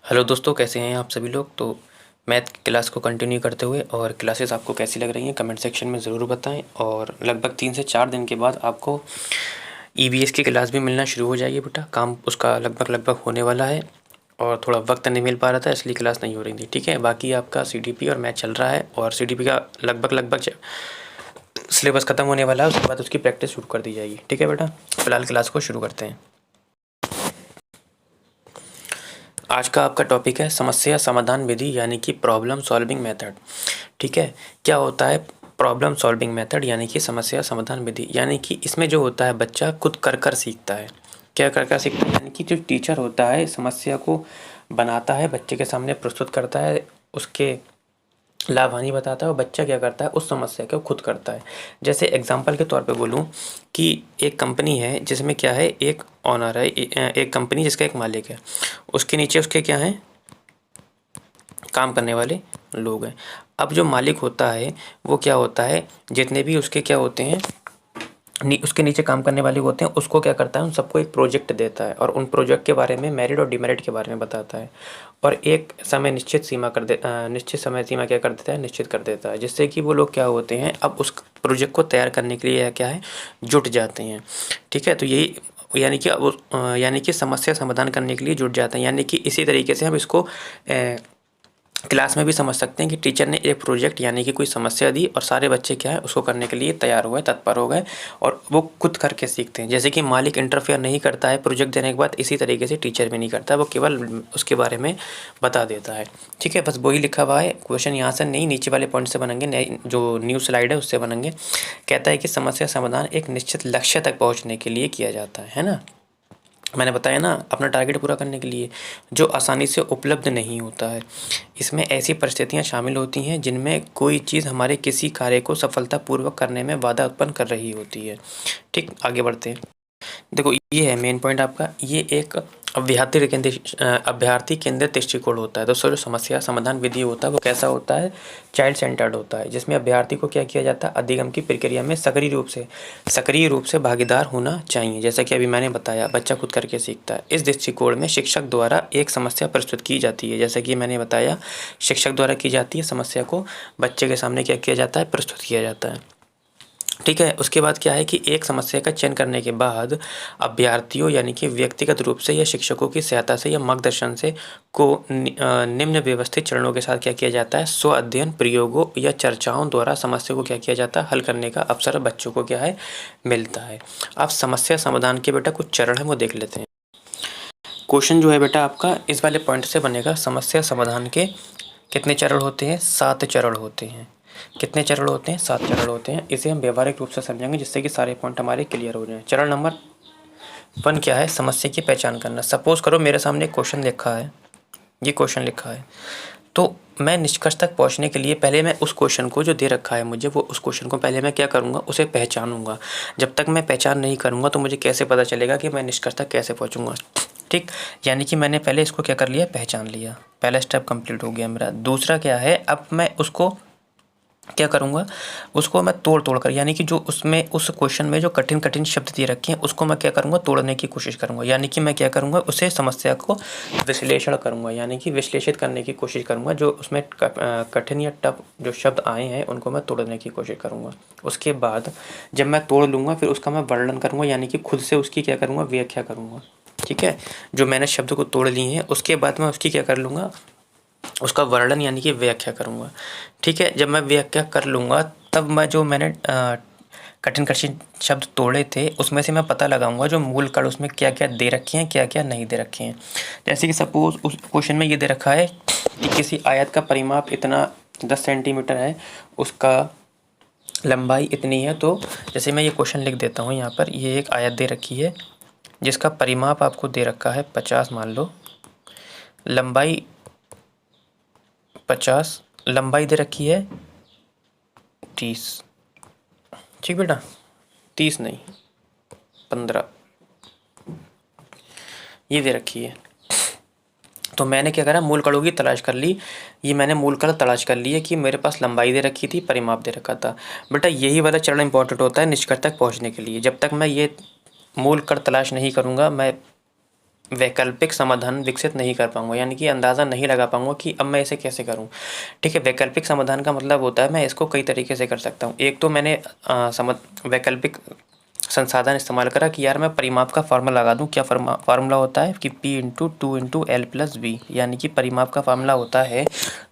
Hello दोस्तों, कैसे हैं आप सभी लोग। तो मैथ की क्लास को कंटिन्यू करते हुए और क्लासेस आपको कैसी लग रही हैं कमेंट सेक्शन में ज़रूर बताएं। और लगभग 3 से 4 दिन के बाद आपको ईवीएस की क्लास भी मिलना शुरू हो जाएगी बेटा। काम उसका लगभग होने वाला है और थोड़ा वक्त नहीं मिल पा रहा था इसलिए क्लास नहीं हो रही थी। ठीक है, बाकी आपका सीडीपी और मैथ चल रहा है और सीडीपी का लगभग सिलेबस ख़त्म होने वाला है। उसके बाद उसकी प्रैक्टिस शुरू कर दी जाएगी। ठीक है बेटा, फ़िलहाल क्लास को शुरू करते हैं। आज का आपका टॉपिक है समस्या समाधान विधि यानी कि प्रॉब्लम सॉल्विंग मेथड। ठीक है, क्या होता है प्रॉब्लम सॉल्विंग मेथड यानी कि समस्या समाधान विधि? यानी कि इसमें जो होता है बच्चा खुद कर कर सीखता है। क्या कर कर सीखता है? यानी कि जो टीचर होता है समस्या को बनाता है, बच्चे के सामने प्रस्तुत करता है, उसके लाभ हानि बताता है और बच्चा क्या करता है उस समस्या को खुद करता है। जैसे एग्जांपल के तौर पे बोलूँ कि एक कंपनी है जिसमें क्या है, एक ओनर है, एक कंपनी जिसका एक मालिक है, उसके नीचे उसके क्या हैं, काम करने वाले लोग हैं। अब जो मालिक होता है वो क्या होता है, जितने भी उसके क्या होते हैं उसके नीचे काम करने वाले होते हैं, उसको क्या करता है, उन सबको एक प्रोजेक्ट देता है और उन प्रोजेक्ट के बारे में मेरिट और डिमेरिट के बारे में बताता है और एक समय निश्चित समय सीमा क्या कर देता है, निश्चित कर देता है, जिससे कि वो लोग क्या होते हैं अब उस प्रोजेक्ट को तैयार करने के लिए क्या है, जुट जाते हैं। ठीक है, तो यही यानी कि समस्या समाधान करने के लिए जुट जाते हैं। यानी कि इसी तरीके से हम इसको क्लास में भी समझ सकते हैं कि टीचर ने एक प्रोजेक्ट यानी कि कोई समस्या दी और सारे बच्चे क्या है उसको करने के लिए तैयार हुए, तत्पर हो गए और वो खुद करके सीखते हैं। जैसे कि मालिक इंटरफेयर नहीं करता है प्रोजेक्ट देने के बाद, इसी तरीके से टीचर भी नहीं करता है, वो केवल उसके बारे में बता देता है। ठीक है, बस वही लिखा हुआ है। क्वेश्चन यहाँ से नहीं, नीचे वाले पॉइंट से बनेंगे, नई जो न्यू स्लाइड है उससे बनेंगे। कहता है कि समस्या समाधान एक निश्चित लक्ष्य तक पहुँचने के लिए किया जाता है ना। मैंने बताया ना, अपना टारगेट पूरा करने के लिए, जो आसानी से उपलब्ध नहीं होता है। इसमें ऐसी परिस्थितियाँ शामिल होती हैं जिनमें कोई चीज़ हमारे किसी कार्य को सफलतापूर्वक करने में बाधा उत्पन्न कर रही होती है। ठीक, आगे बढ़ते हैं। देखो, ये है मेन पॉइंट आपका। ये एक अभ्यर्थी केंद्रित दृष्टिकोण होता है। दोस्तों, जो समस्या समाधान विधि होता है वो कैसा होता है, चाइल्ड सेंटर्ड होता है, जिसमें अभ्यर्थी को क्या किया जाता है, अधिगम की प्रक्रिया में सक्रिय रूप से भागीदार होना चाहिए। जैसा कि अभी मैंने बताया, बच्चा खुद करके सीखता है। इस दृष्टिकोण में शिक्षक द्वारा एक समस्या प्रस्तुत की जाती है। जैसा कि मैंने बताया, शिक्षक द्वारा की जाती है, समस्या को बच्चे के सामने क्या किया जाता है, प्रस्तुत किया जाता है। ठीक है, उसके बाद क्या है कि एक समस्या का चयन करने के बाद अभ्यर्थियों यानी कि व्यक्तिगत रूप से या शिक्षकों की सहायता से या मार्गदर्शन से निम्न व्यवस्थित चरणों के साथ क्या किया जाता है, स्व अध्ययन, प्रयोगों या चर्चाओं द्वारा समस्या को क्या किया जाता है, हल करने का अवसर बच्चों को क्या है, मिलता है। अब समस्या समाधान के बेटा कुछ चरण है वो देख लेते हैं। क्वेश्चन जो है बेटा आपका इस वाले पॉइंट से बनेगा, समस्या समाधान के कितने चरण होते हैं, 7 चरण होते हैं। कितने चरण होते हैं, 7 चरण होते हैं। इसे हम व्यवहारिक रूप से समझेंगे जिससे कि सारे पॉइंट हमारे क्लियर हो जाएं। चरण नंबर 1 क्या है, समस्या की पहचान करना। सपोज करो मेरे सामने एक क्वेश्चन लिखा है, ये क्वेश्चन लिखा है, तो मैं निष्कर्ष तक पहुंचने के लिए पहले मैं उस क्वेश्चन को जो दे रखा है मुझे, वो उस क्वेश्चन को पहले मैं क्या करूँगा, उसे पहचानूंगा। जब तक मैं पहचान नहीं करूँगा तो मुझे कैसे पता चलेगा कि मैं निष्कर्ष तक कैसे पहुँचूँगा। ठीक, यानी कि मैंने पहले इसको क्या कर लिया, पहचान लिया, पहला स्टेप कंप्लीट हो गया मेरा। दूसरा क्या है, अब मैं उसको क्या करूँगा, उसको मैं तोड़ कर, यानी कि जो उसमें उस क्वेश्चन में जो कठिन शब्द दे रखे हैं उसको मैं क्या करूँगा, तोड़ने की कोशिश करूँगा। यानी कि मैं क्या करूँगा, उसे समस्या को विश्लेषण करूँगा, यानी कि विश्लेषित करने की कोशिश करूँगा। जो उसमें कठिन या टफ जो शब्द आए हैं उनको मैं तोड़ने की कोशिश करूँगा। उसके बाद जब मैं तोड़ लूँगा फिर उसका मैं वर्णन करूँगा, यानी कि खुद से उसकी क्या करूँगा, व्याख्या करूँगा। ठीक है, जो मैंने शब्द को तोड़ लिए हैं उसके बाद मैं उसकी क्या कर लूँगा, उसका वर्णन यानी कि व्याख्या करूँगा। ठीक है, जब मैं व्याख्या कर लूँगा तब मैं जो मैंने कठिन शब्द तोड़े थे उसमें से मैं पता लगाऊंगा जो मूल कण उसमें क्या क्या दे रखे हैं, क्या क्या नहीं दे रखे हैं। जैसे कि सपोज उस क्वेश्चन में ये दे रखा है कि किसी आयत का परिमाप इतना 10 सेंटीमीटर है, उसका लंबाई इतनी है। तो जैसे मैं ये क्वेश्चन लिख देता हूँ यहाँ पर, ये एक आयत दे रखी है जिसका परिमाप आपको दे रखा है 50 मान लो, लंबाई 50, लंबाई दे रखी है 30। ठीक बेटा, 30 नहीं 15 ये दे रखी है। तो मैंने क्या करा, मूल कणों की तलाश कर ली। ये मैंने मूल कण तलाश कर लिए कि मेरे पास लंबाई दे रखी थी, परिमाप दे रखा था। बेटा यही वाला चरण इंपॉर्टेंट होता है निष्कर्ष तक पहुंचने के लिए। जब तक मैं ये मूल कण तलाश नहीं करूँगा, मैं वैकल्पिक समाधान विकसित नहीं कर पाऊँगा, यानी कि अंदाज़ा नहीं लगा पाऊँगा कि अब मैं इसे कैसे करूँ। ठीक है, वैकल्पिक समाधान का मतलब होता है मैं इसको कई तरीके से कर सकता हूँ। एक तो मैंने वैकल्पिक संसाधन इस्तेमाल करा कि यार मैं परिमाप का फार्मूला लगा दूँ। क्या फार्मूला होता है कि P × 2 × L+B, यानी कि परिमाप का फार्मूला होता है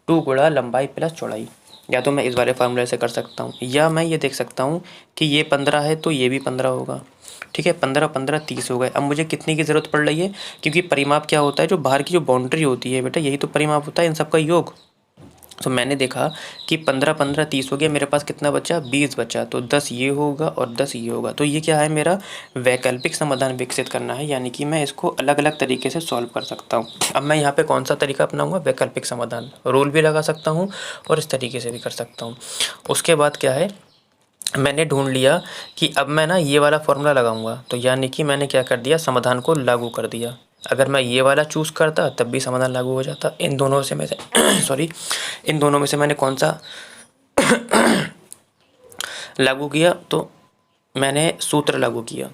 2 गुणा लंबाई प्लस चौड़ाई। या तो मैं इस वाले फार्मूले से कर सकता हूँ, या मैं ये देख सकता हूँ कि ये 15 है तो ये भी 15 होगा। ठीक है, 15 15 30 हो गए। अब मुझे कितने की ज़रूरत पड़ रही है, क्योंकि परिमाप क्या होता है, जो बाहर की जो बाउंड्री होती है बेटा, यही तो परिमाप होता है इन सबका योग। तो मैंने देखा कि 15 15 30 हो गया, मेरे पास कितना बचा, 20 बचा। तो 10 ये होगा और 10 ये होगा। तो ये क्या है, मेरा वैकल्पिक समाधान विकसित करना है, यानी कि मैं इसको अलग अलग तरीके से सॉल्व कर सकता हूँ। अब मैं यहाँ पे कौन सा तरीका अपनाऊँगा, वैकल्पिक समाधान। रूल भी लगा सकता हूँ और इस तरीके से भी कर सकता हूँ। उसके बाद क्या है, मैंने ढूंढ लिया कि अब मैं ना ये वाला फार्मूला लगाऊंगा, तो यानी कि मैंने क्या कर दिया, समाधान को लागू कर दिया। अगर मैं ये वाला चूज़ करता तब भी समाधान लागू हो जाता। इन दोनों से में से सॉरी, इन दोनों में से मैंने कौन सा लागू किया, तो मैंने सूत्र लागू किया।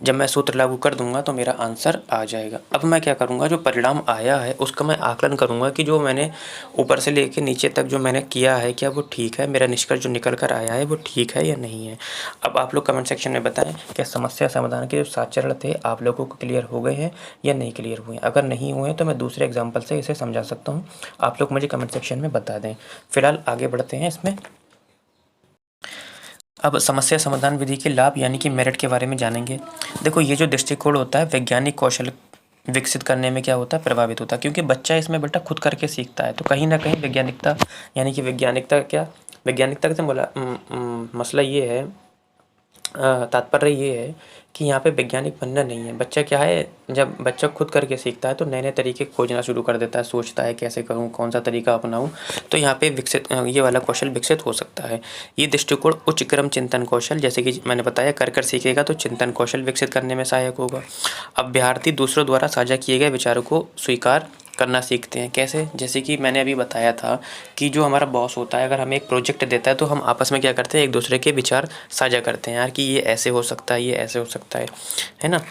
जब मैं सूत्र लागू कर दूंगा तो मेरा आंसर आ जाएगा। अब मैं क्या करूंगा, जो परिणाम आया है उसका मैं आकलन करूंगा कि जो मैंने ऊपर से लेके नीचे तक जो मैंने किया है, क्या वो ठीक है, मेरा निष्कर्ष जो निकल कर आया है वो ठीक है या नहीं है। अब आप लोग कमेंट सेक्शन में बताएं क्या समस्या समाधान के जो 7 चरण थे आप लोगों को क्लियर हो गए हैं या नहीं क्लियर हुए हैं। अगर नहीं हुए तो मैं दूसरे एग्जाम्पल से इसे समझा सकता हूँ, आप लोग मुझे कमेंट सेक्शन में बता दें। फिलहाल आगे बढ़ते हैं इसमें। अब समस्या समाधान विधि के लाभ यानी कि मेरिट के बारे में जानेंगे। देखो, ये जो दृष्टिकोण होता है वैज्ञानिक कौशल विकसित करने में क्या होता है, प्रभावित होता है, क्योंकि बच्चा इसमें बेटा खुद करके सीखता है। तो कहीं ना कहीं वैज्ञानिकता, यानी कि वैज्ञानिकता से मसला ये है, तात्पर्य ये है कि यहाँ पे वैज्ञानिक बनना नहीं है। बच्चा क्या है, जब बच्चा खुद करके सीखता है तो नए नए तरीके खोजना शुरू कर देता है, सोचता है कैसे करूँ, कौन सा तरीका अपनाऊँ। तो यहाँ पे ये वाला कौशल विकसित हो सकता है। ये दृष्टिकोण उच्च क्रम चिंतन कौशल, जैसे कि मैंने बताया, कर सीखेगा तो चिंतन कौशल विकसित करने में सहायक होगा। अभ्यर्थी दूसरों द्वारा साझा किए गए विचारों को स्वीकार करना सीखते हैं। कैसे, जैसे कि मैंने अभी बताया था कि जो हमारा बॉस होता है, अगर हमें एक प्रोजेक्ट देता है तो हम आपस में क्या करते हैं, एक दूसरे के विचार साझा करते हैं, यार कि ये ऐसे हो सकता है, ये ऐसे हो सकता है ना।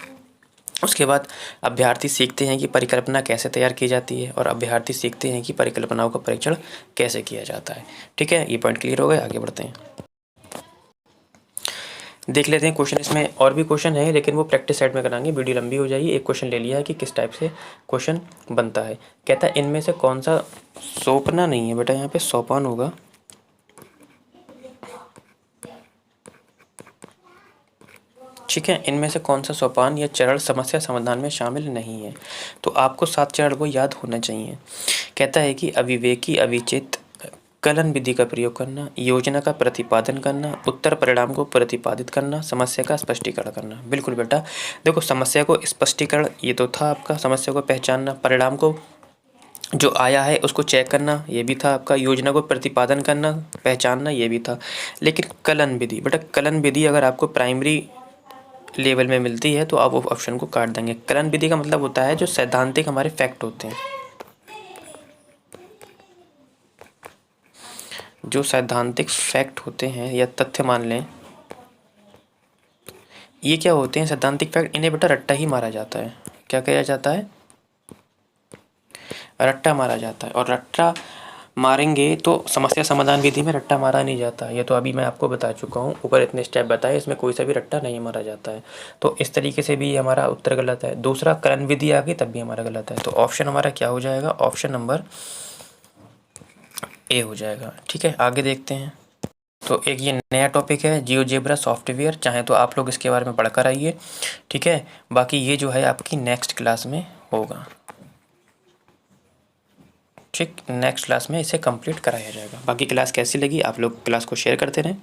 उसके बाद अभ्यर्थी सीखते हैं कि परिकल्पना कैसे तैयार की जाती है, और अभ्यर्थी सीखते हैं कि परिकल्पनाओं का परीक्षण कैसे किया जाता है। ठीक है, ये पॉइंट क्लियर हो गए, आगे बढ़ते हैं। देख लेते हैं क्वेश्चन। इसमें और भी क्वेश्चन है लेकिन वो प्रैक्टिस साइड में कराएंगे, वीडियो लंबी हो जाएगी। एक क्वेश्चन ले लिया है कि किस टाइप से क्वेश्चन बनता है। कहता है इनमें से कौन सा, सोपना नहीं है बेटा, यहाँ पे सोपान होगा। ठीक है, इनमें से कौन सा सोपान या चरण समस्या समाधान में शामिल नहीं है। तो आपको 7 चरण वो याद होना चाहिए। कहता है कि अविवेकी, अविचित, कलन विधि का प्रयोग करना, योजना का प्रतिपादन करना, उत्तर परिणाम को प्रतिपादित करना, समस्या का स्पष्टीकरण करना। बिल्कुल बेटा, देखो समस्या को स्पष्टीकरण ये तो था आपका, समस्या को पहचानना, परिणाम को जो आया है उसको चेक करना ये भी था आपका, योजना को प्रतिपादन करना, पहचानना ये भी था। लेकिन कलन विधि, बेटा कलन विधि अगर आपको प्राइमरी लेवल में मिलती है तो आप वो ऑप्शन को काट देंगे। कलन विधि का मतलब होता है जो सैद्धांतिक हमारे फैक्ट होते हैं, जो सैद्धांतिक फैक्ट होते हैं या तथ्य मान लें, ये क्या होते हैं सैद्धांतिक फैक्ट, इन्हें बेटा रट्टा ही मारा जाता है। क्या किया जाता है, रट्टा मारा जाता है। और रट्टा मारेंगे तो समस्या समाधान विधि में रट्टा मारा नहीं जाता, ये तो अभी मैं आपको बता चुका हूँ, ऊपर इतने स्टेप बताए, इसमें कोई सा भी रट्टा नहीं मारा जाता है। तो इस तरीके से भी हमारा उत्तर गलत है। दूसरा, कलन विधि आ गई तब भी हमारा गलत है। तो ऑप्शन हमारा क्या हो जाएगा, ऑप्शन नंबर ए हो जाएगा। ठीक है, आगे देखते हैं। तो एक ये नया टॉपिक है जियोजेब्रा सॉफ्टवेयर, चाहे तो आप लोग इसके बारे में पढ़कर आइए। ठीक है, बाकी ये जो है आपकी नेक्स्ट क्लास में होगा। ठीक, नेक्स्ट क्लास में इसे कंप्लीट कराया जाएगा। बाकी क्लास कैसी लगी आप लोग क्लास को शेयर करते रहें।